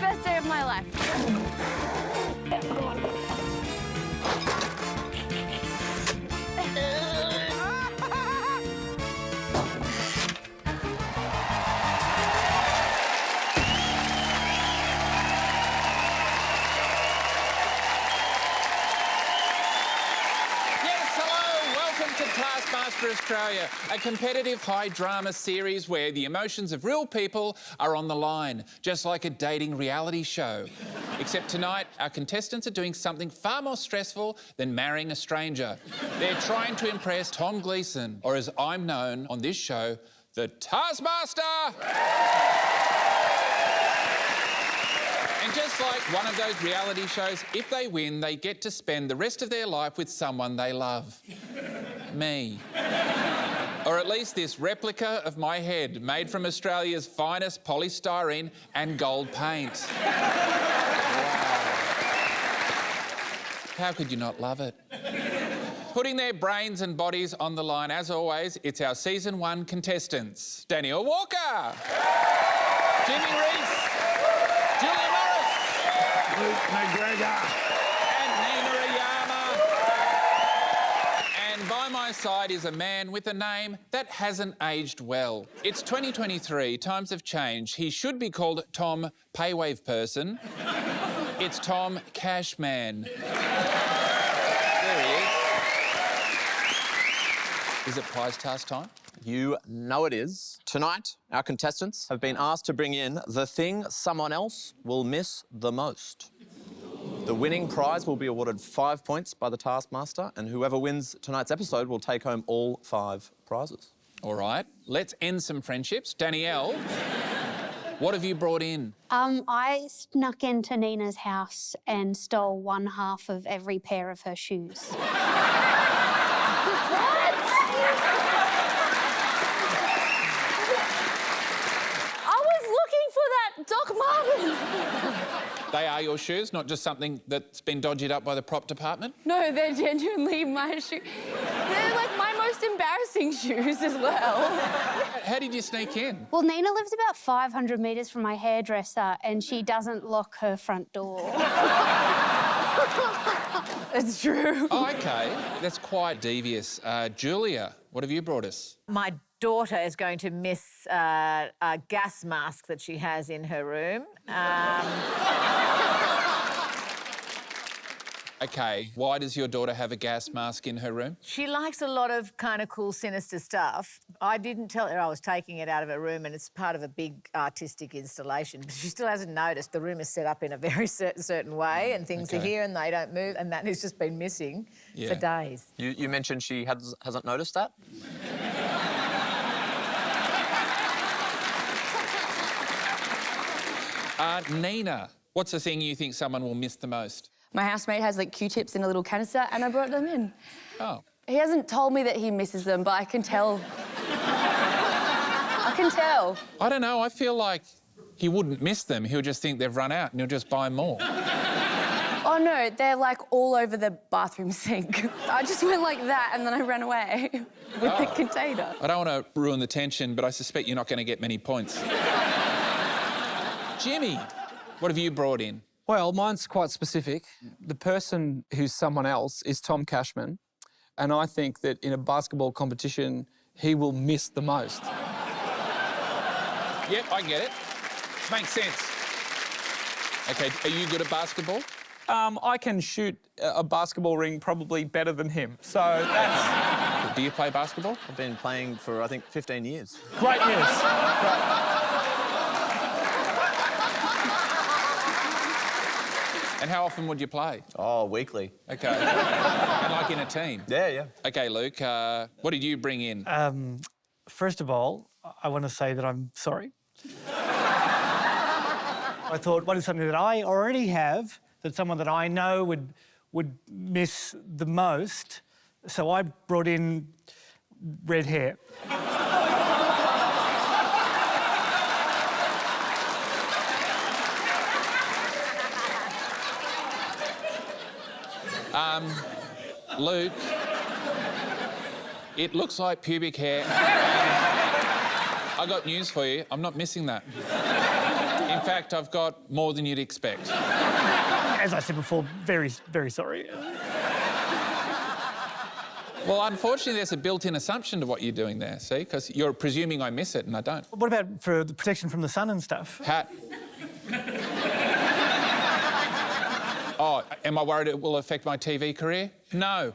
best day of my life. Taskmaster Australia, a competitive high-drama series where the emotions of real people are on the line, just like a dating reality show. Except tonight, our contestants are doing something far more stressful than marrying a stranger. They're trying to impress Tom Gleeson, or as I'm known on this show, the Taskmaster! And just like one of those reality shows, if they win, they get to spend the rest of their life with someone they love. Me. Or at least this replica of my head, made from Australia's finest polystyrene and gold paint. Wow. How could you not love it? Putting their brains and bodies on the line, as always, it's our Season 1 contestants. Daniel Walker. Jimmy Reese. Julia Morris. Luke McGregor. And Nina Ayama. And by my side is a man with a name that hasn't aged well. It's 2023, times have changed. He should be called Tom Paywave Person. It's Tom Cashman. There he is. Is it prize task time? You know it is. Tonight, our contestants have been asked to bring in the thing someone else will miss the most. The winning prize will be awarded 5 points by the Taskmaster, and whoever wins tonight's episode will take home all 5 prizes. All right, let's end some friendships. Danielle, what have you brought in? I snuck into Nina's house and stole one half of every pair of her shoes. Doc Martin! They are your shoes, not just something that's been dodgied up by the prop department? No, they're genuinely my shoes. They're like my most embarrassing shoes as well. How did you sneak in? Well, Nina lives about 500 metres from my hairdresser and she doesn't lock her front door. It's true. Oh, OK. That's quite devious. Julia, what have you brought us? My daughter is going to miss a gas mask that she has in her room. OK, why does your daughter have a gas mask in her room? She likes a lot of kind of cool, sinister stuff. I didn't tell her I was taking it out of her room and it's part of a big artistic installation, but she still hasn't noticed. The room is set up in a very certain way and things are here and they don't move, and that has just been missing for days. You mentioned she hasn't noticed that? Nina, what's the thing you think someone will miss the most? My housemate has, like, Q-tips in a little canister and I brought them in. Oh. He hasn't told me that he misses them, but I can tell. I can tell. I don't know, I feel like he wouldn't miss them. He'll just think they've run out and he'll just buy more. Oh, no, they're, like, all over the bathroom sink. I just went like that and then I ran away with the container. I don't want to ruin the tension, but I suspect you're not going to get many points. Jimmy, what have you brought in? Well, mine's quite specific. The person who's someone else is Tom Cashman, and I think that in a basketball competition, he will miss the most. Yep, I get it. Makes sense. OK, are you good at basketball? I can shoot a basketball ring probably better than him, so that's... Do you play basketball? I've been playing for, I think, 15 years. Great news. And how often would you play? Oh, weekly. OK. And like in a team? Yeah. OK, Luke, what did you bring in? First of all, I want to say that I'm sorry. I thought, what is something that I already have that someone that I know would miss the most? So I brought in red hair. Luke, it looks like pubic hair. I got news for you. I'm not missing that. In fact, I've got more than you'd expect. As I said before, very, very sorry. Well, unfortunately, there's a built-in assumption to what you're doing there, see? Because you're presuming I miss it and I don't. What about for the protection from the sun and stuff? Hat. Oh, am I worried it will affect my TV career? No.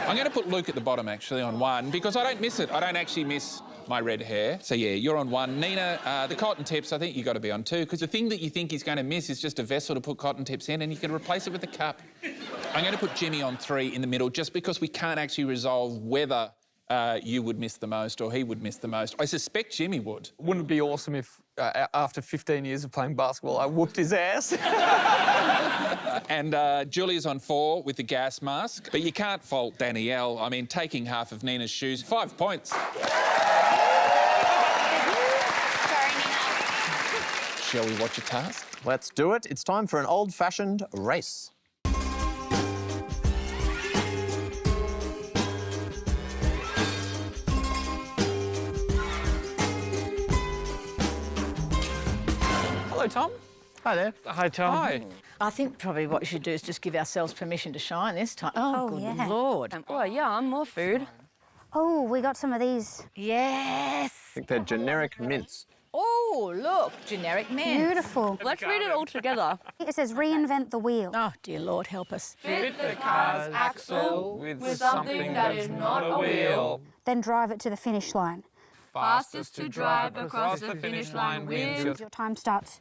I'm going to put Luke at the bottom, actually, on 1, because I don't miss it. I don't actually miss my red hair. So, yeah, you're on 1. Nina, the cotton tips, I think you've got to be on 2, because the thing that you think he's going to miss is just a vessel to put cotton tips in, and you can replace it with a cup. I'm going to put Jimmy on 3 in the middle, just because we can't actually resolve whether you would miss the most or he would miss the most. I suspect Jimmy would. Wouldn't it be awesome if, after 15 years of playing basketball, I whooped his ass? And Julia's on 4 with the gas mask. But you can't fault Danielle. I mean, taking half of Nina's shoes, 5 points. Sorry, Nina. Shall we watch a task? Let's do it. It's time for an old-fashioned race. Hello, Tom. Hi there. Hi, Tom. Hi. I think probably what we should do is just give ourselves permission to shine this time. Oh, good yeah. Lord. Oh, yeah, more food. Oh, we got some of these. Yes. I think they're generic mints. Oh, look, generic men. Beautiful. Let's read it all together. It says reinvent the wheel. Oh, dear Lord, help us. Fit the car's axle with something that is not a wheel. Then drive it to the finish line. Fastest to drive across the finish line wins. Your time starts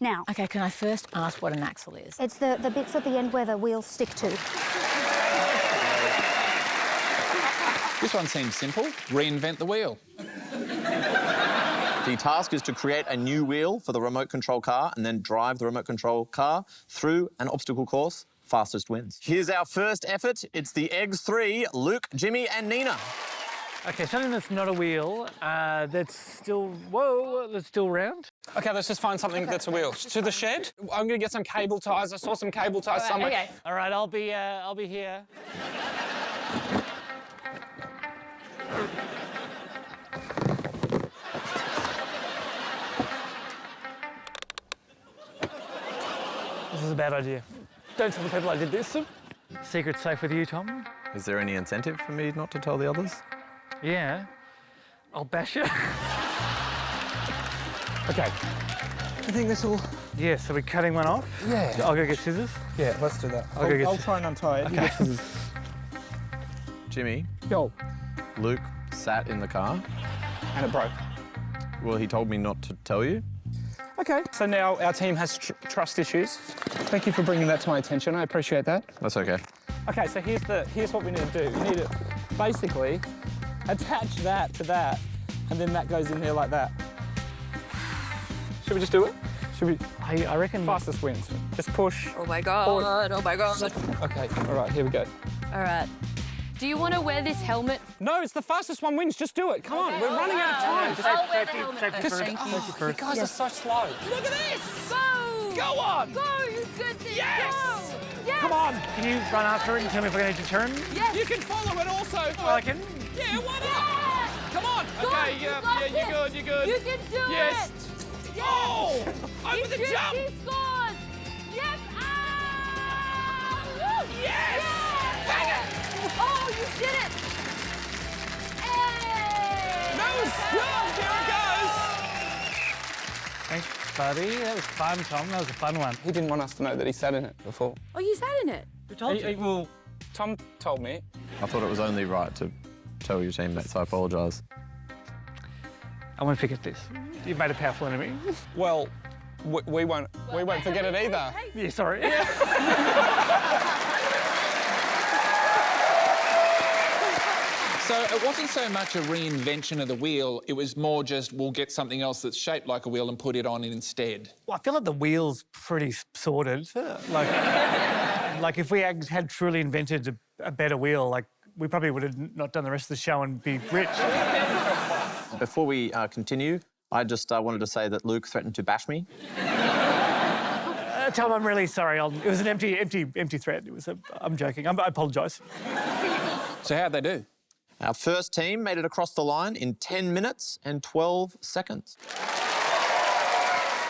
now. OK, can I first ask what an axle is? It's the bits at the end where the wheels stick to. This one seems simple. Reinvent the wheel. The task is to create a new wheel for the remote control car and then drive the remote control car through an obstacle course. Fastest wins. Here's our first effort. It's the Eggs 3, Luke, Jimmy and Nina. OK, something that's not a wheel, that's still... Whoa, that's still round. OK, let's just find something that's a wheel. To the shed? I'm going to get some cable ties. I saw some cable ties somewhere. Okay. All right, I'll be here. This is a bad idea. Don't tell the people I did this. Secret's safe with you, Tom. Is there any incentive for me not to tell the others? Yeah. I'll bash you. OK. I think this will... Yeah, so we're cutting one off? Yeah. I'll go get scissors. Yeah, let's do that. I'll go get... I'll try and untie it. Okay. Jimmy, Yo. Luke sat in the car. And it broke. Well, he told me not to tell you. OK, so now our team has trust issues. Thank you for bringing that to my attention. I appreciate that. That's OK. OK, so here's what we need to do. We need to basically attach that to that, and then that goes in there like that. Should we just do it? Should we? I reckon... Fastest wins. Just push. Oh, my God. Oh, my God. OK, all right, here we go. All right. Do you want to wear this helmet? No, it's the fastest one wins. Just do it. Come on, we're running out of time. I'll wear the helmet. Safety first. Thank you. Safety first. You guys are so slow. Look at this! Go! Go on! Go, you good thing! Yes! Go! Yes! Come on, can you run after it and tell me if we're going to need to turn? Yes! You can follow it also. I can. Yeah, why not? Yes! Come on. Go, Okay, you yeah, got you're this. good, you're good. You can do Yes. it! Yes! Oh! Over the jump! He scores! Yes! Ah! Woo! Yes! Bang it! Oh, you did it! Hey! That was good. Here it goes. Thanks, buddy. That was fun, Tom. That was a fun one. He didn't want us to know that he sat in it before. Oh, you sat in it? Who told you? Well, Tom told me. I thought it was only right to tell your teammates. I apologise. I won't forget this. You've made a powerful enemy. Well, we won't forget it either. Yeah, sorry. So it wasn't so much a reinvention of the wheel, it was more just we'll get something else that's shaped like a wheel and put it on it instead. Well, I feel like the wheel's pretty sorted. Like if we had truly invented a better wheel, like we probably would have not done the rest of the show and be rich. Before we continue, I just wanted to say that Luke threatened to bash me. Tell him I'm really sorry. It was an empty threat. I'm joking. I apologise. So how'd they do? Our first team made it across the line in 10 minutes and 12 seconds.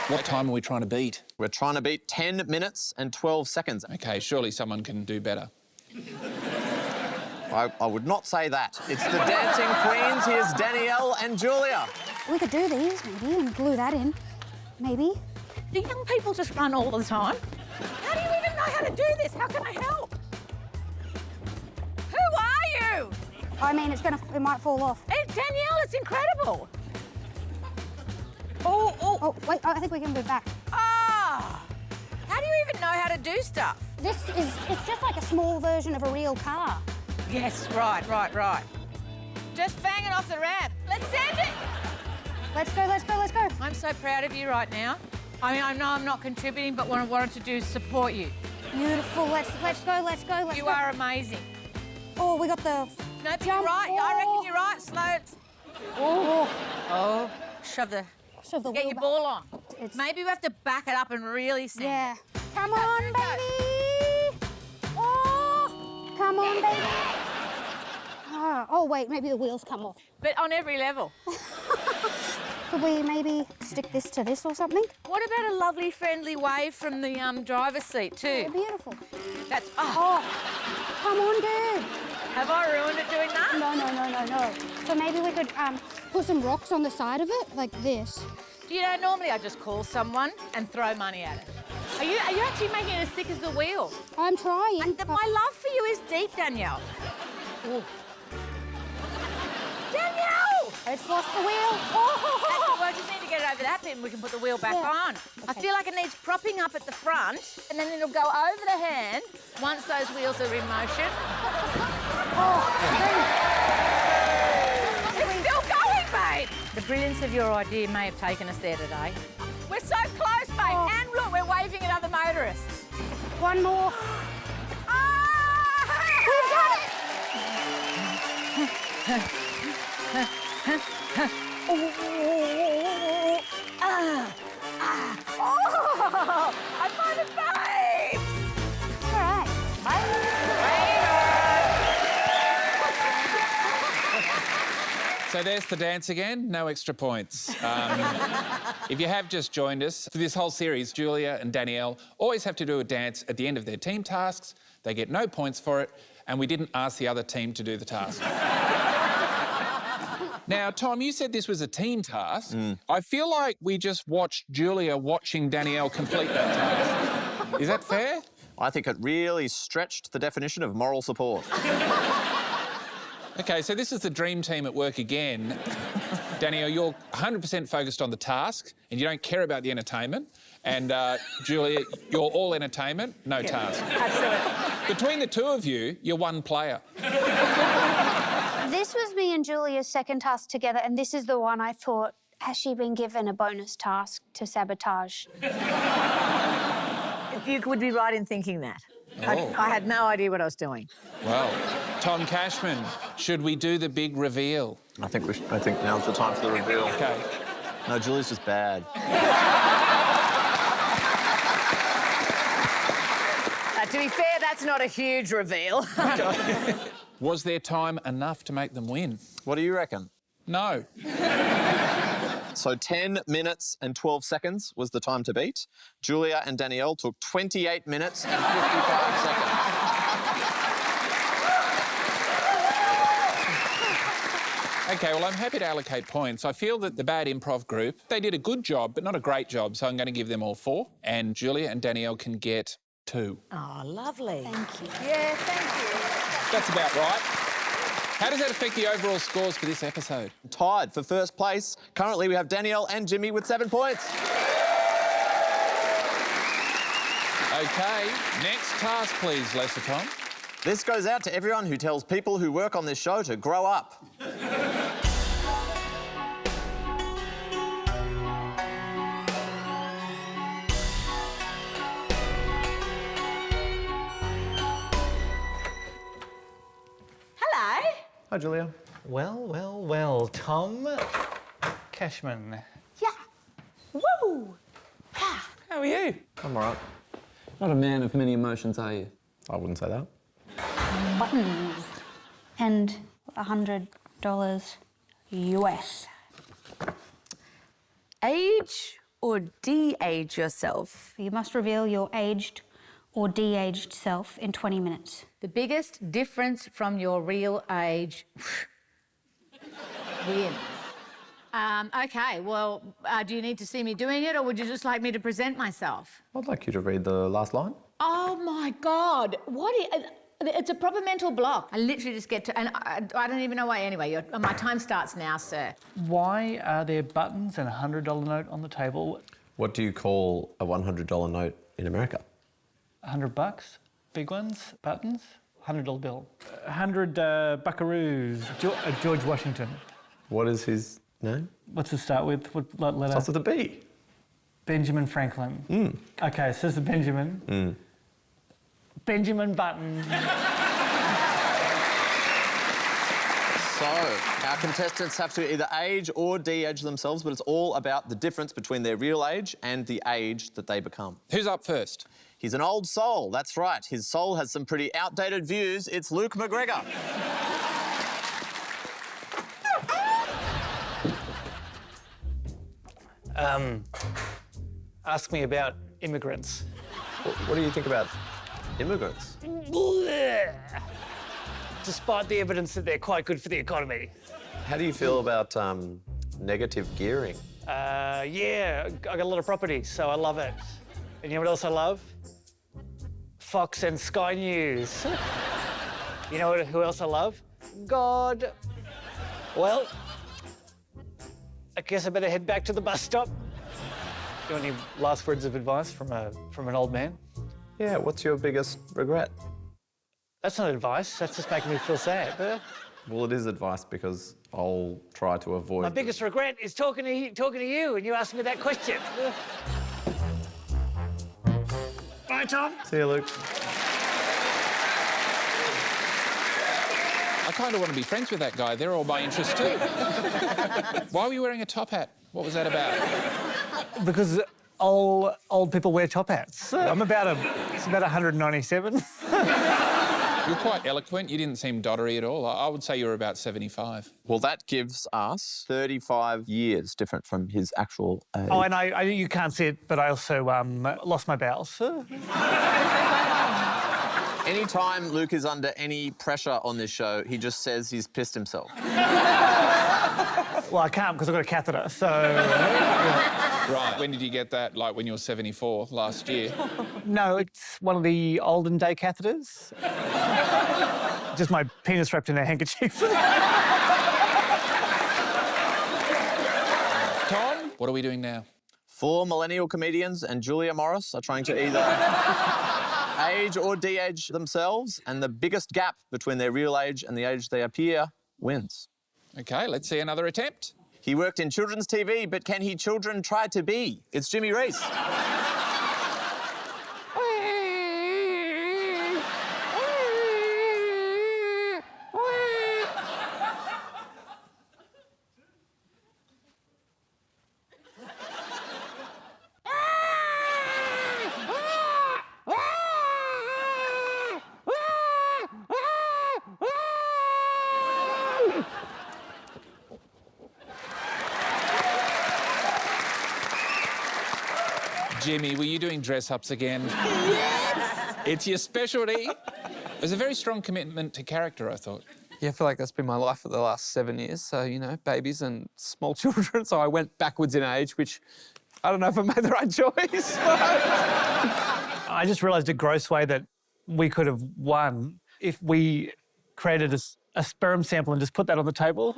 What time are we trying to beat? We're trying to beat 10 minutes and 12 seconds. Okay, surely someone can do better. I would not say that. It's the Dancing Queens. Here's Danielle and Julia. We could do these, maybe, and glue that in. Maybe. Do young people just run all the time? How do you even know how to do this? How can I help? Who are you? I mean, it might fall off. It's Danielle, it's incredible. Oh, wait, I think we can move back. Ah! How do you even know how to do stuff? It's just like a small version of a real car. Yes, right. Just banging off the ramp. Let's send it! Let's go. I'm so proud of you right now. I mean, I know I'm not contributing, but what I wanted to do is support you. Beautiful, let's go. You are amazing. Oh, we got the Nope, jump. you're right. I reckon Oh. you're right. Slow. Oh, shove the Shove the get wheel your back. ball on. It's- Maybe we have to back it up and really send Yeah. it. Come on, baby. Oh, come on, baby. Oh, wait, maybe the wheels come off. But on every level. Could we maybe stick this to this or something? What about a lovely friendly wave from the driver's seat too? Oh, beautiful. That's Oh, come on, dude. Have I ruined it doing that? No. So maybe we could put some rocks on the side of it, like this. Do you know, normally I just call someone and throw money at it. Are you actually making it as thick as the wheel? I'm trying. My love for you is deep, Danielle. Ooh. Danielle! It's lost the wheel. Oh. Well, I just need to get it over that bit and we can put the wheel back on. I feel like it needs propping up at the front and then it'll go over the hand once those wheels are in motion. It's still going, babe! The brilliance of your idea may have taken us there today. We're so close, babe. And look, we're waving at other motorists. One more. We've got it. I find it, babes! All right. So there's the dance again, no extra points. If you have just joined us, for this whole series, Julia and Danielle always have to do a dance at the end of their team tasks. They get no points for it, and we didn't ask the other team to do the task. Now, Tom, you said this was a team task. I feel like we just watched Julia watching Danielle complete that task. Is that fair? I think it really stretched the definition of moral support. OK, so this is the dream team at work again. Danielle, you're 100% focused on the task and you don't care about the entertainment. And Julia, you're all entertainment, no task. Absolutely. Between the two of you, you're one player. This was me and Julia's second task together, and this is the one I thought, has she been given a bonus task to sabotage? You would be right in thinking that. I had no idea what I was doing. Well, Tom Cashman, should we do the big reveal? I think now's the time for the reveal. OK. No, Julie's just bad. To be fair, that's not a huge reveal. Was there time enough to make them win? What do you reckon? No. So 10 minutes and 12 seconds was the time to beat. Julia and Danielle took 28 minutes and 55 seconds. OK, well, I'm happy to allocate points. I feel that the Bad Improv group, they did a good job, but not a great job, so I'm going to give them all 4. And Julia and Danielle can get 2. Oh, lovely. Thank you. Yeah, thank you. That's about right. How does that affect the overall scores for this episode? Tied for first place. Currently, we have Danielle and Jimmy with 7 points. OK, next task, please, Lester Tom. This goes out to everyone who tells people who work on this show to grow up. Hello. Hi, Julia. Well, Tom Cashman. Yeah. Woo! How are you? I'm all right. Not a man of many emotions, are you? I wouldn't say that. Buttons. And $100 US. Age or de-age yourself? You must reveal your aged or de-aged self in 20 minutes. The biggest difference from your real age wins. Okay, well, do you need to see me doing it or would you just like me to present myself? I'd like you to read the last line. Oh my God, it's a proper mental block. I literally just get to, and I don't even know why anyway. My time starts now, sir. Why are there buttons and a $100 note on the table? What do you call a $100 note in America? $100, big ones, buttons, $100 bill. 100 buckaroos, George Washington. What is his name? What's it start with? What letter? Starts with a B. Benjamin Franklin. Okay, so this is Benjamin. Benjamin Button. So, our contestants have to either age or de-age themselves, but it's all about the difference between their real age and the age that they become. Who's up first? He's an old soul, that's right. His soul has some pretty outdated views. It's Luke McGregor. Ask me about immigrants. What do you think about immigrants? Despite the evidence that they're quite good for the economy. How do you feel about negative gearing? Yeah, I got a lot of property, so I love it. And you know what else I love? Fox and Sky News. You know who else I love? God. Well, I guess I better head back to the bus stop. You want any last words of advice from an old man? Yeah, what's your biggest regret? That's not advice, that's just making me feel sad. Well, it is advice because I'll try to avoid... My biggest regret is talking to you and you asked me that question. Bye, Tom. See you, Luke. I kind of want to be friends with that guy. They're all my interest too. Why were you wearing a top hat? What was that about? Because old people wear top hats. It's about 197. You're quite eloquent. You didn't seem doddery at all. I would say you were about 75. Well, that gives us 35 years different from his actual age. Oh, and I you can't see it, but I also lost my bowels. Anytime Luke is under any pressure on this show, he just says he's pissed himself. Well, I can't because I've got a catheter, so... yeah. Right. When did you get that? Like when you were 74 last year? No, it's one of the olden day catheters. Just my penis wrapped in a handkerchief. Tom, what are we doing now? 4 millennial comedians and Julia Morris are trying to either age or de-age themselves, and the biggest gap between their real age and the age they appear wins. OK, let's see another attempt. He worked in children's TV, but can he children try to be? It's Jimmy Reese. Jimmy, were you doing dress-ups again? Yes! It's your specialty. There's a very strong commitment to character, I thought. Yeah, I feel like that's been my life for the last 7 years. So, you know, babies and small children. So I went backwards in age, which I don't know if I made the right choice. I just realised a gross way that we could have won if we created a sperm sample and just put that on the table.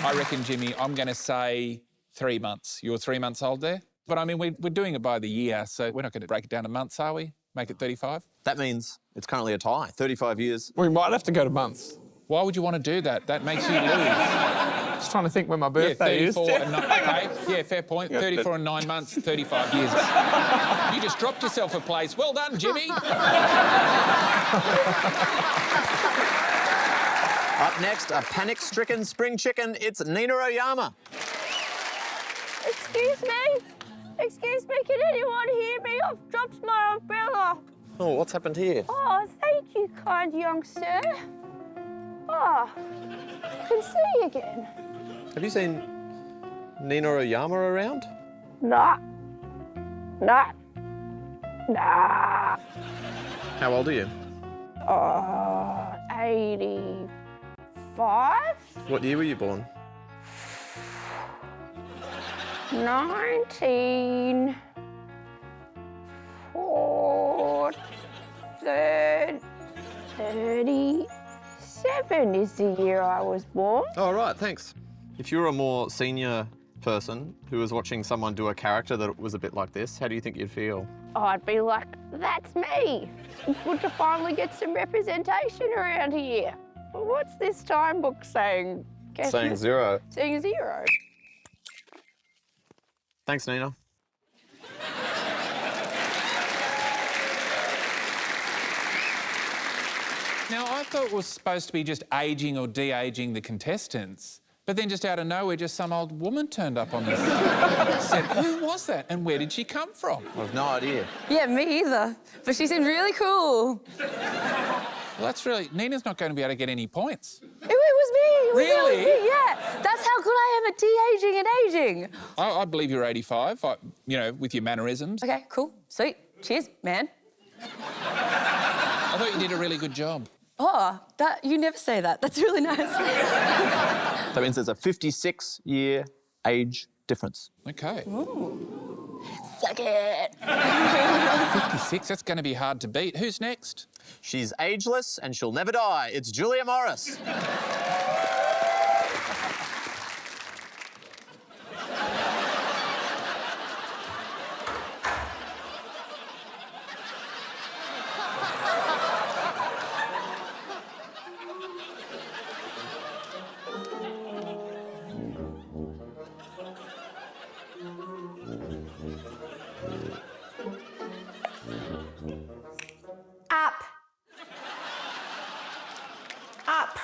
I reckon, Jimmy, I'm going to say 3 months. You're 3 months old there? But, I mean, we're doing it by the year, so we're not going to break it down to months, are we? Make it 35? That means it's currently a tie, 35 years. We might have to go to months. Why would you want to do that? That makes you lose. Just trying to think when my birthday is. 34 and OK, yeah, fair point. 34 and 9 months, 35 years. You just dropped yourself a place. Well done, Jimmy. Up next, a panic-stricken spring chicken. It's Nina Oyama. Excuse me? Excuse me, can anyone hear me? I've dropped my umbrella. Oh, what's happened here? Oh, thank you, kind young sir. Oh, I can see you again. Have you seen Nina Oyama around? Nah. Nah. Nah. How old are you? 85? What year were you born? 37 is the year I was born. Oh, right, thanks. If you were a more senior person who was watching someone do a character that was a bit like this, how do you think you'd feel? I'd be like, that's me. Good to finally get some representation around here. What's this time book saying? Saying 0. Saying 0. Thanks, Nina. Now, I thought it was supposed to be just ageing or de-aging the contestants, but then just out of nowhere, just some old woman turned up on this set. Who was that and where did she come from? I've no idea. Yeah, me either. But she seemed really cool. Well, that's really... Nina's not going to be able to get any points. It was me. Really? It was me, yeah. That's how good I am at de-aging and aging. I believe you're 85, you know, with your mannerisms. Okay, cool. Sweet. Cheers, man. I thought you did a really good job. Oh, you never say that. That's really nice. That means there's a 56-year age difference. OK. Ooh. Suck it. 56, that's going to be hard to beat. Who's next? She's ageless and she'll never die. It's Julia Morris. Up. Up.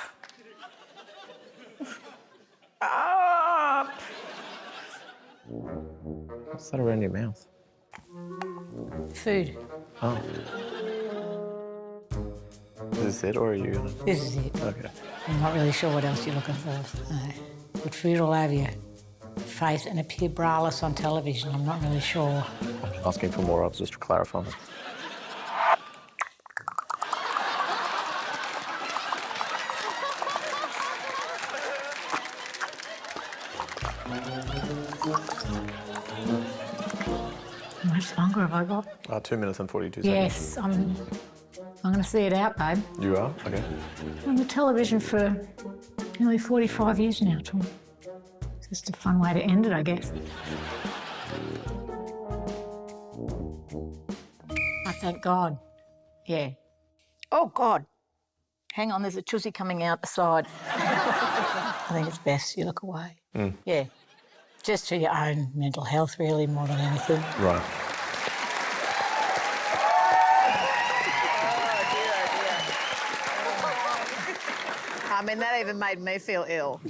Up. What's that around your mouth? Food. Oh. Is this it, or are you gonna... This is it. Okay. I'm not really sure what else you're looking for. No. Put food all over your face and appear braless on television. I'm not really sure. I'm asking for more. I was just clarifying. How much longer have I got? 2 minutes and 42 Yes, I'm going to see it out, babe. You are? Okay. I'm on the television for nearly 45 years now, Tom. It's just a fun way to end it, I guess. I thank God. Yeah. Oh, God. Hang on, there's a chussy coming out the side. I think it's best you look away. Yeah. Just for your own mental health, really, more than anything. Right. I mean, that even made me feel ill.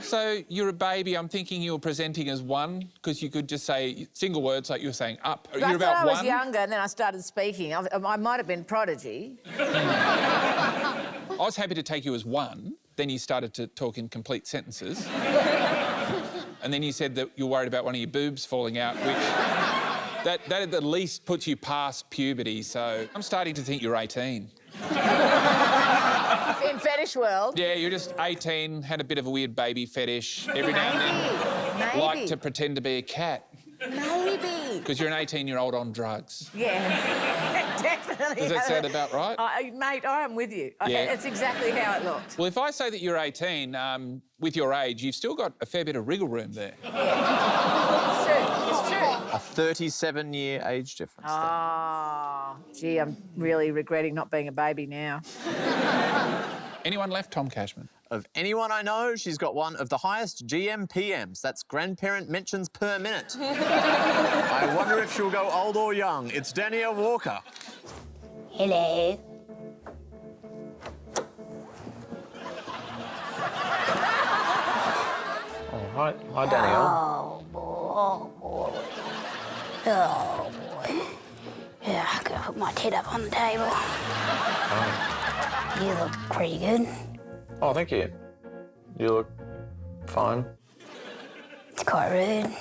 So you're a baby. I'm thinking you were presenting as one, because you could just say single words like you were saying up. I You're about thought I was one. younger and then I started speaking. I might have been prodigy. I was happy to take you as one. Then you started to talk in complete sentences. And then you said that you're worried about one of your boobs falling out, which that at the least puts you past puberty. So I'm starting to think you're 18. In fetish world. Yeah, you're just 18, had a bit of a weird baby fetish. Every now and then, Maybe. like to pretend to be a cat. Maybe. Because you're an 18-year-old on drugs. Yeah, definitely. Does that sound about right? Mate, I am with you. Yeah. It's exactly how it looked. Well, if I say that you're 18, with your age, you've still got a fair bit of wriggle room there. It's true. It's true. A 37-year age difference. Oh, gee, I'm really regretting not being a baby now. Anyone left, Tom Cashman? Of anyone I know, she's got one of the highest GMPMs. That's grandparent mentions per minute. I wonder if she'll go old or young. It's Danielle Walker. Hello. Oh, hi Danielle. Oh, Oh, boy. Yeah, I'm gonna put my tit up on the table. Oh. You look pretty good. Oh, thank you. You look fine. It's quite rude.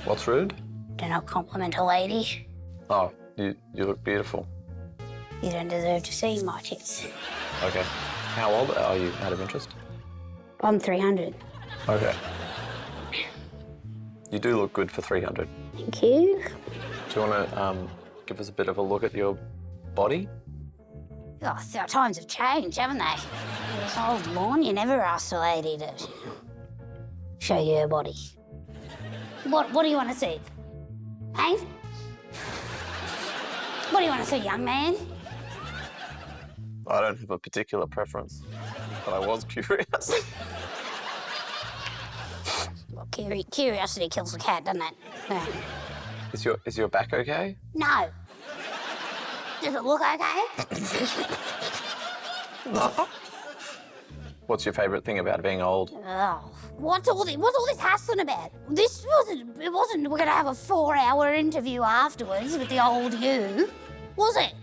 What's rude? Do not compliment a lady. Oh, you look beautiful. You don't deserve to see my tits. Okay. How old are you, out of interest? I'm 300. Okay. You do look good for 300. Thank you. Do you want to give us a bit of a look at your body? Oh, times have changed, haven't they? This old lawn, you never asked a lady to show you her body. What do you want to see? Hey? What do you want to see, young man? I don't have a particular preference, but I was curious. Well, curiosity kills the cat, doesn't it? Yeah. Is your back okay? No. Does it look okay? What's your favourite thing about being old? Oh, what's all this hassling about? It wasn't we're gonna have a 4-hour interview afterwards with the old you, was it?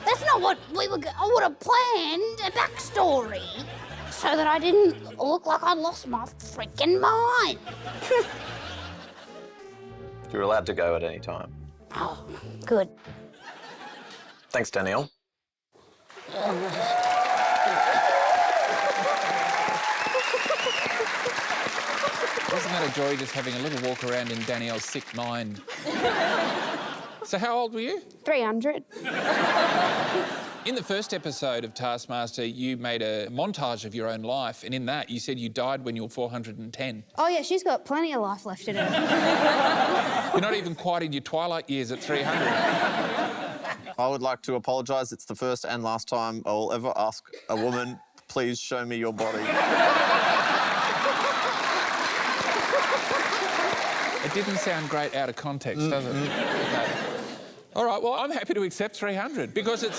That's not what I would have planned a backstory so that I didn't look like I lost my freaking mind. You're allowed to go at any time. Oh, good. Thanks, Danielle. Wasn't that a joy just having a little walk around in Danielle's sick mind? So how old were you? 300. In the first episode of Taskmaster, you made a montage of your own life, and in that you said you died when you were 410. Oh, yeah, she's got plenty of life left in her. You're not even quite in your twilight years at 300. I would like to apologise. It's the first and last time I will ever ask a woman, please show me your body. It didn't sound great out of context, does it? Okay. All right, well, I'm happy to accept 300 because it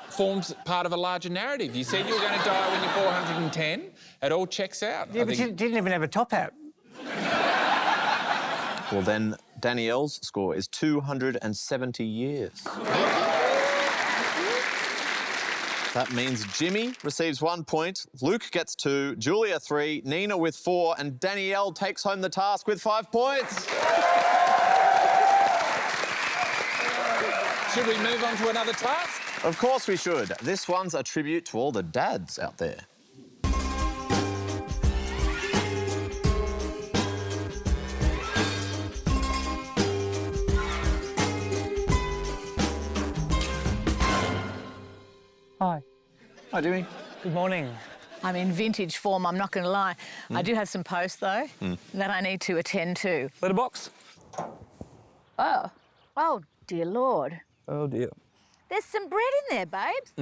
forms part of a larger narrative. You said you were going to die when you're 410. It all checks out. Yeah, but you didn't even have a top hat. Well, then Danielle's score is 270 years. That means Jimmy receives 1 point, Luke gets 2, Julia 3, Nina with 4, and Danielle takes home the task with 5 points. Should we move on to another task? Of course we should. This one's a tribute to all the dads out there. Hi. Hi, Jimmy. Good morning. I'm in vintage form, I'm not going to lie. I do have some posts, though, that I need to attend to. Letterbox? Oh. Oh, dear Lord. Oh, dear. There's some bread in there, babes.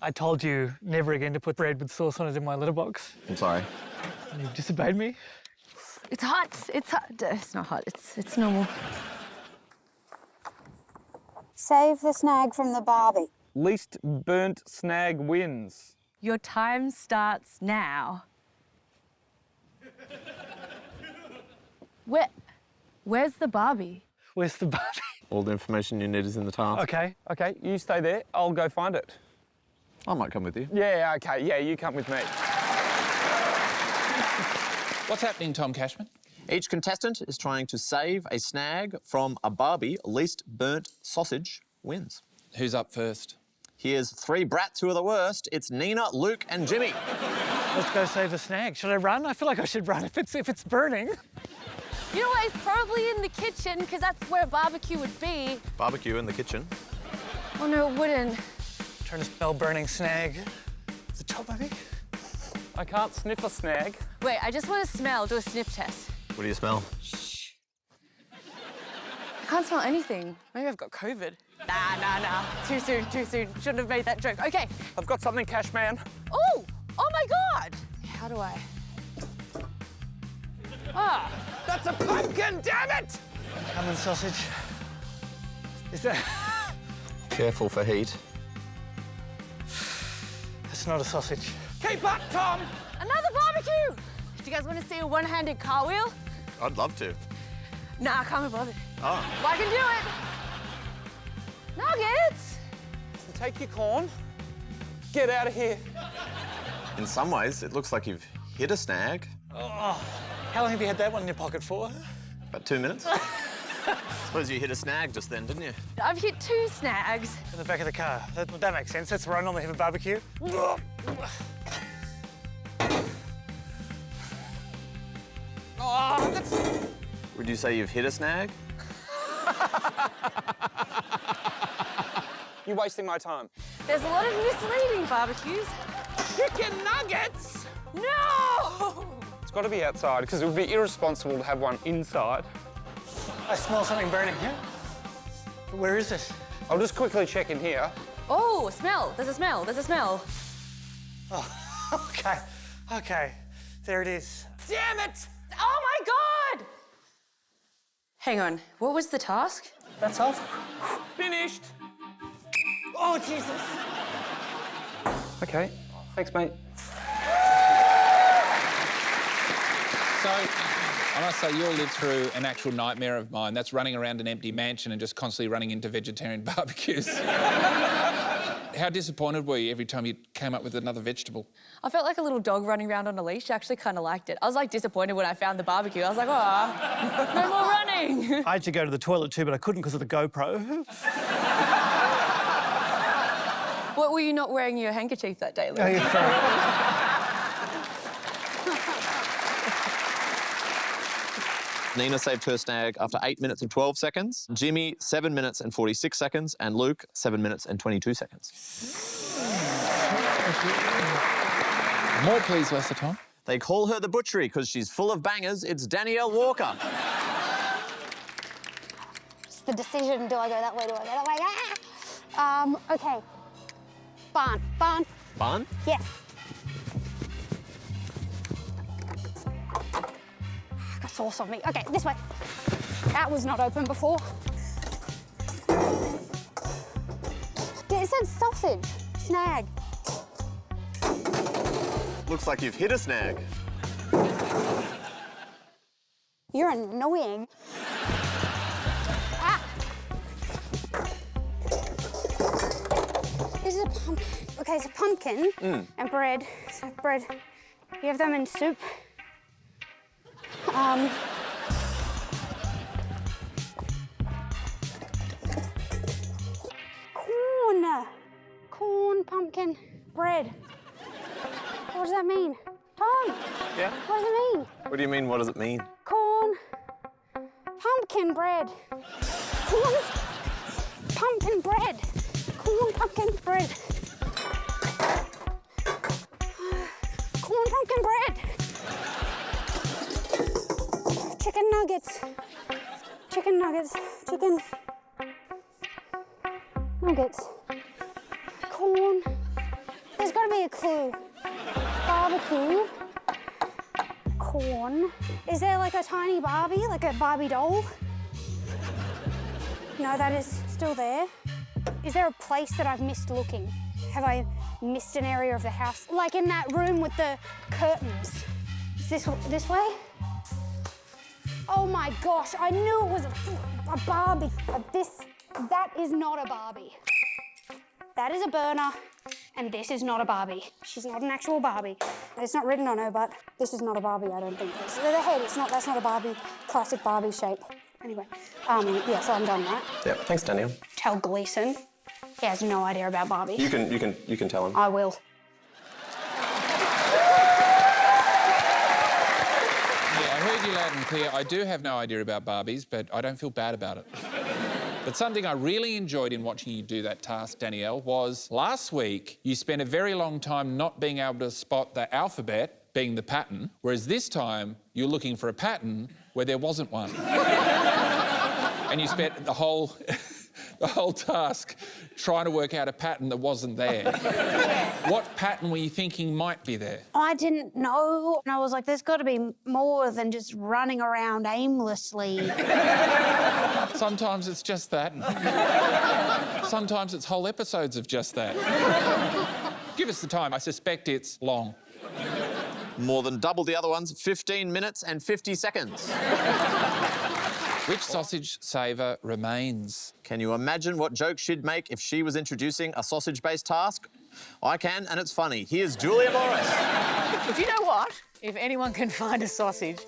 I told you never again to put bread with sauce on it in my letterbox. I'm sorry. And you've disobeyed me. It's hot. It's hot. It's not hot. It's normal. Save the snag from the barbie. Least burnt snag wins. Your time starts now. Where's the Barbie? Where's the barbie? All the information you need is in the task. Okay, you stay there. I'll go find it. I might come with you. Yeah, okay. Yeah, you come with me. What's happening, Tom Cashman? Each contestant is trying to save a snag from a Barbie. Least burnt sausage wins. Who's up first? Here's 3 brats who are the worst. It's Nina, Luke, and Jimmy. Let's go save the snag. Should I run? I feel like I should run if it's burning. You know what? It's probably in the kitchen because that's where a barbecue would be. Barbecue in the kitchen. Oh no, it wouldn't. Trying to smell burning snag. Is it top, I think? I can't sniff a snag. Wait, I just want to smell. Do a sniff test. What do you smell? I can't smell anything. Maybe I've got COVID. Nah. Too soon. Shouldn't have made that joke. Okay. I've got something, Cashman. Oh my God. How do I? Ah. That's a pumpkin, damn it! Come on, sausage. Is that... Careful for heat. It's not a sausage. Keep up, Tom! Another barbecue. Do you guys want to see a one-handed cartwheel? I'd love to. Nah, I can't be bothered. Oh. Well, I can do it. Nuggets! Take your corn. Get out of here. In some ways, it looks like you've hit a snag. How long have you had that one in your pocket for? About 2 minutes. Suppose you hit a snag just then, didn't you? I've hit 2 snags. In the back of the car. That makes sense. That's where I normally have a barbecue. Oh, that's... Would you say you've hit a snag? You're wasting my time. There's a lot of misleading barbecues. Chicken nuggets! No! It's got to be outside because it would be irresponsible to have one inside. I smell something burning here. Where is it? I'll just quickly check in here. Oh, smell. There's a smell. There's a smell. Oh, okay. Okay. There it is. Damn it! Oh, my God! Hang on. What was the task? That's all? Finished. Oh, Jesus. Okay. Thanks, mate. So, I must say, you'll live through an actual nightmare of mine. That's running around an empty mansion and just constantly running into vegetarian barbecues. How disappointed were you every time you came up with another vegetable? I felt like a little dog running around on a leash. I actually kind of liked it. I was, like, disappointed when I found the barbecue. I was like, oh, no more running. I had to go to the toilet too, but I couldn't because of the GoPro. What, were you not wearing your handkerchief that day, Luke? Oh, yeah, sorry. Nina saved her snag after 8 minutes and 12 seconds. Jimmy, 7 minutes and 46 seconds. And Luke, 7 minutes and 22 seconds. More, please, Lester Tom. They call her the butchery because she's full of bangers. It's Danielle Walker. It's the decision, do I go that way, do I go that way? Okay. Barn. Barn? Yes. I got sauce on me. Okay, this way. That was not open before. Yeah, it said sausage. Snag. Looks like you've hit a snag. You're annoying. Ah! This is a pumpkin. Okay, it's a pumpkin and bread. So bread, you have them in soup. Corn, pumpkin, bread. What does that mean? Tom, Yeah? what does it mean? What do you mean, what does it mean? Corn, pumpkin bread. Corn, pumpkin bread. Corn, pumpkin bread. Corn, pumpkin bread. Chicken nuggets. Chicken nuggets. Chicken nuggets. Corn. There's got to be a clue. Barbecue. Corn. Is there like a tiny Barbie, like a Barbie doll? No, that is still there. Is there a place that I've missed looking? Have I missed an area of the house? Like in that room with the curtains. Is this way? Oh my gosh, I knew it was a Barbie. But that is not a Barbie. That is a burner, and this is not a Barbie. She's not an actual Barbie. It's not written on her, but this is not a Barbie, I don't think. The head, that's not a Barbie, classic Barbie shape. Anyway, yeah, so I'm done, right? Yep, thanks, Danielle. Tell Gleason. He has no idea about Barbie. You can tell him. I will. Yeah, I heard you loud and clear. I do have no idea about Barbies, but I don't feel bad about it. But something I really enjoyed in watching you do that task, Danielle, was last week you spent a very long time not being able to spot the alphabet being the pattern, whereas this time you're looking for a pattern where there wasn't one. And you spent the whole task trying to work out a pattern that wasn't there. What pattern were you thinking might be there? I didn't know. And I was like, there's got to be more than just running around aimlessly. Sometimes it's just that. Sometimes it's whole episodes of just that. Give us the time. I suspect it's long. More than double the other ones, 15 minutes and 50 seconds. Which sausage saver remains? Can you imagine what joke she'd make if she was introducing a sausage-based task? I can, and it's funny. Here's Julia Morris. Do you know what? If anyone can find a sausage,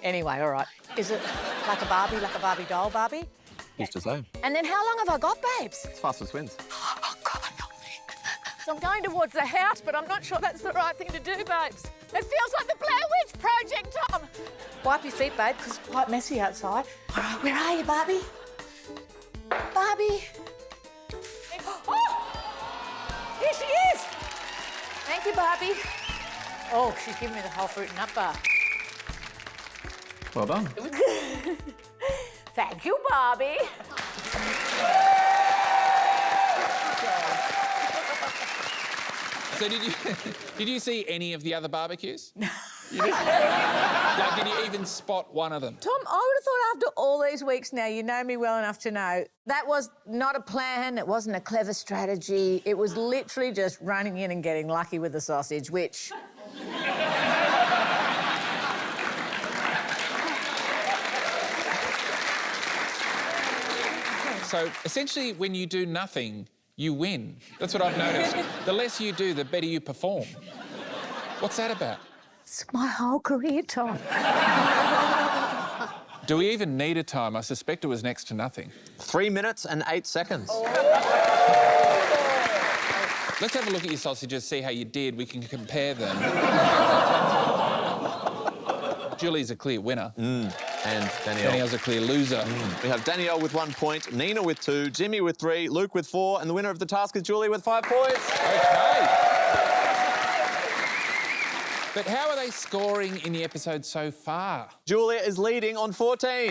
anyway, all right. Is it like a Barbie doll Barbie? Used to say. And then how long have I got, babes? It's fast as wins. Oh, God, help me. So I'm going towards the house, but I'm not sure that's the right thing to do, babes. It feels like the Blair Witch Project, Tom. Wipe your feet, babe, because it's quite messy outside. All right, where are you, Barbie? Barbie. Oh! Here she is. Thank you, Barbie. Oh, she's giving me the whole fruit and nut bar. Well done. Thank you, Barbie. So did you see any of the other barbecues? No. Like, did you even spot one of them? Tom, I would have thought after all these weeks now, you know me well enough to know that was not a plan, it wasn't a clever strategy. It was literally just running in and getting lucky with the sausage, which... So essentially, when you do nothing, you win. That's what I've noticed. The less you do, the better you perform. What's that about? It's my whole career, Tom. Do we even need a time? I suspect it was next to nothing. 3 minutes and 8 seconds. Let's have a look at your sausages, see how you did. We can compare them. Julie's a clear winner. And Danielle. Danielle's a clear loser. We have Danielle with 1 point, Nina with 2, Jimmy with 3, Luke with 4, and the winner of the task is Julie with 5 points. OK. But how are they scoring in the episode so far? Julia is leading on 14.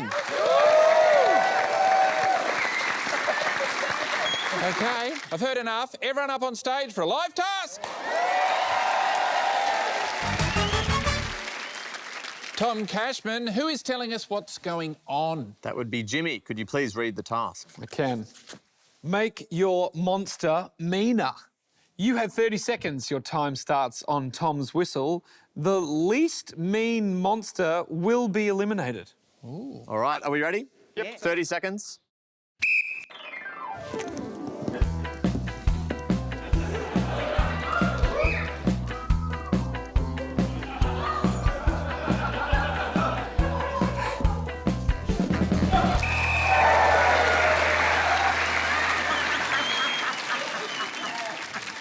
OK, I've heard enough. Everyone up on stage for a live task. Tom Cashman, who is telling us what's going on? That would be Jimmy. Could you please read the task? I can. Make your monster meaner. You have 30 seconds. Your time starts on Tom's whistle. The least mean monster will be eliminated. Ooh. All right, are we ready? Yep. 30 seconds.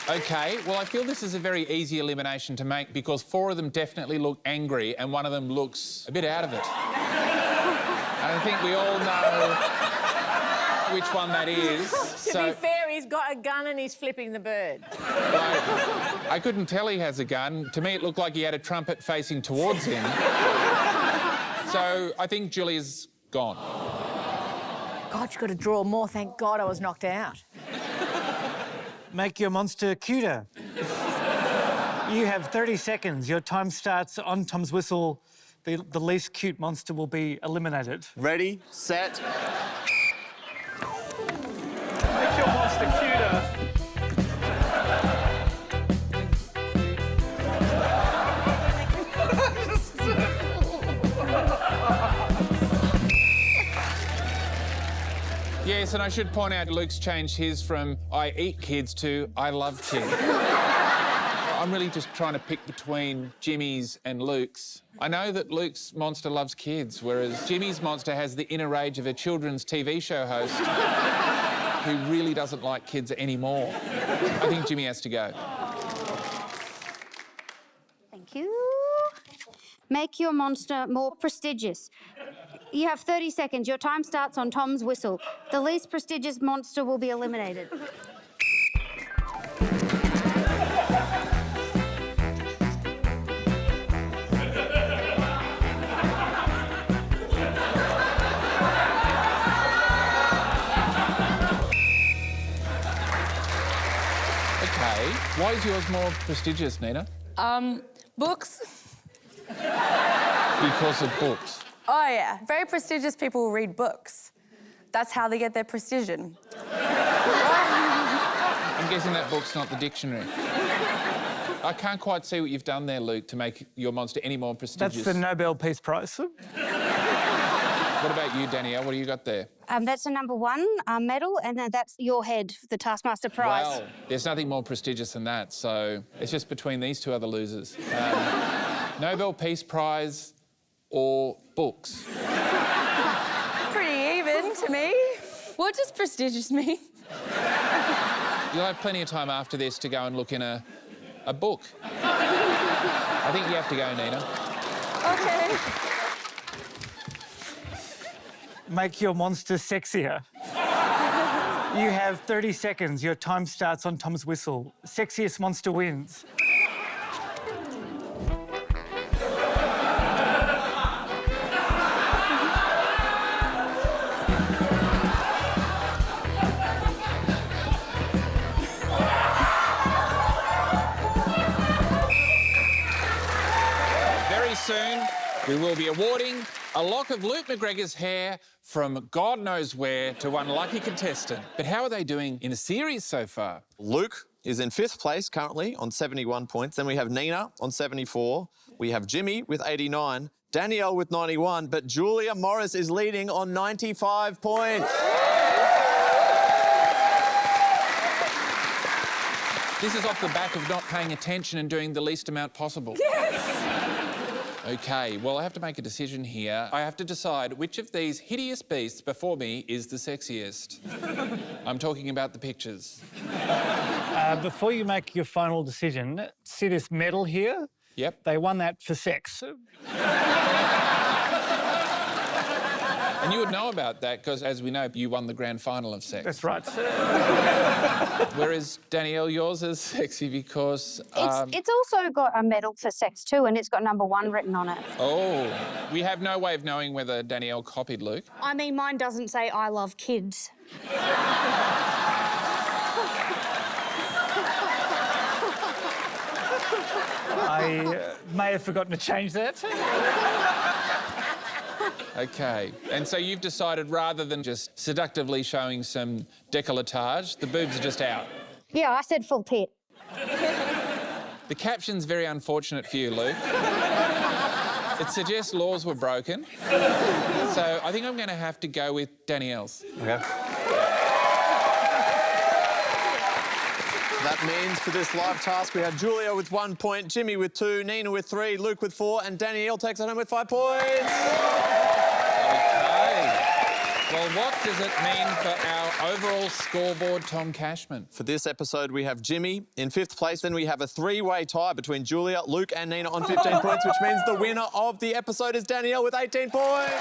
OK, well, I feel this is a very easy elimination to make because 4 of them definitely look angry and 1 of them looks a bit out of it. I think we all know which one that is. To be fair, he's got a gun and he's flipping the bird. Right. I couldn't tell he has a gun. To me, it looked like he had a trumpet facing towards him. So I think Julia's gone. God, you've got to draw more. Thank God I was knocked out. Make your monster cuter. You have 30 seconds. Your time starts on Tom's whistle. The least cute monster will be eliminated. Ready, set. Make your monster cuter. Yes, and I should point out Luke's changed his from I eat kids to I love kids. I'm really just trying to pick between Jimmy's and Luke's. I know that Luke's monster loves kids, whereas Jimmy's monster has the inner rage of a children's TV show host who really doesn't like kids anymore. I think Jimmy has to go. Thank you. Make your monster more prestigious. You have 30 seconds. Your time starts on Tom's whistle. The least prestigious monster will be eliminated. OK, why is yours more prestigious, Nina? Books. Because of books. Oh, yeah. Very prestigious people read books. That's how they get their precision. I'm guessing that book's not the dictionary. I can't quite see what you've done there, Luke, to make your monster any more prestigious. That's the Nobel Peace Prize. What about you, Danielle? What do you got there? That's a #1 medal, and then that's your head, the Taskmaster Prize. Well, there's nothing more prestigious than that, so it's just between these two other losers. Nobel Peace Prize or books? Pretty even to me. What does prestigious mean? You'll have plenty of time after this to go and look in a book. I think you have to go, Nina. Okay. Make your monster sexier. You have 30 seconds. Your time starts on Tom's whistle. Sexiest monster wins. Very soon, we will be awarding a lock of Luke McGregor's hair from God knows where to one lucky contestant. But how are they doing in the series so far? Luke is in 5th place currently on 71 points. Then we have Nina on 74. We have Jimmy with 89. Danielle with 91. But Julia Morris is leading on 95 points. This is off the back of not paying attention and doing the least amount possible. OK, well, I have to make a decision here. I have to decide which of these hideous beasts before me is the sexiest. I'm talking about the pictures. Before you make your final decision, see this medal here? Yep. They won that for sex. And you would know about that because, as we know, you won the grand final of sex. That's right. Whereas, Danielle, yours is sexy because... It's also got a medal for sex too, and it's got #1 written on it. Oh, we have no way of knowing whether Danielle copied Luke. I mean, mine doesn't say I love kids. I may have forgotten to change that. OK, and so you've decided rather than just seductively showing some décolletage, the boobs are just out. Yeah, I said full tit. The caption's very unfortunate for you, Luke. It suggests laws were broken. So I think I'm going to have to go with Danielle's. Okay. That means for this live task, we have Julia with 1 point, Jimmy with 2, Nina with 3, Luke with 4, and Danielle takes it home with 5 points. OK. Well, what does it mean for our overall scoreboard, Tom Cashman? For this episode, we have Jimmy in 5th place. Then we have a 3-way tie between Julia, Luke, and Nina on 15 points, which means the winner of the episode is Danielle with 18 points.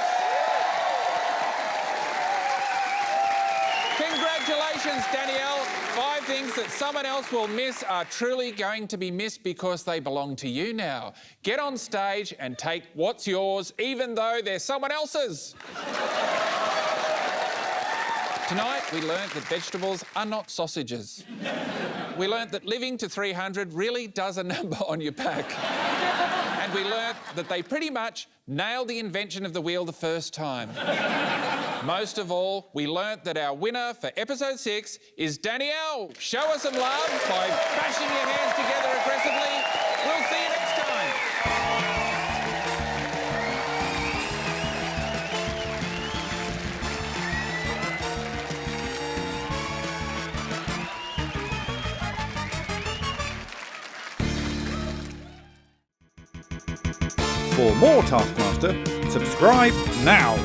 Congratulations, Danielle. 5 things that someone else will miss are truly going to be missed because they belong to you now. Get on stage and take what's yours, even though they're someone else's. Tonight, we learnt that vegetables are not sausages. We learnt that living to 300 really does a number on your back. And we learnt that they pretty much nailed the invention of the wheel the first time. Most of all, we learnt that our winner for episode 6 is Danielle. Show us some love by bashing your hands together aggressively. We'll see you next time. For more Taskmaster, subscribe now.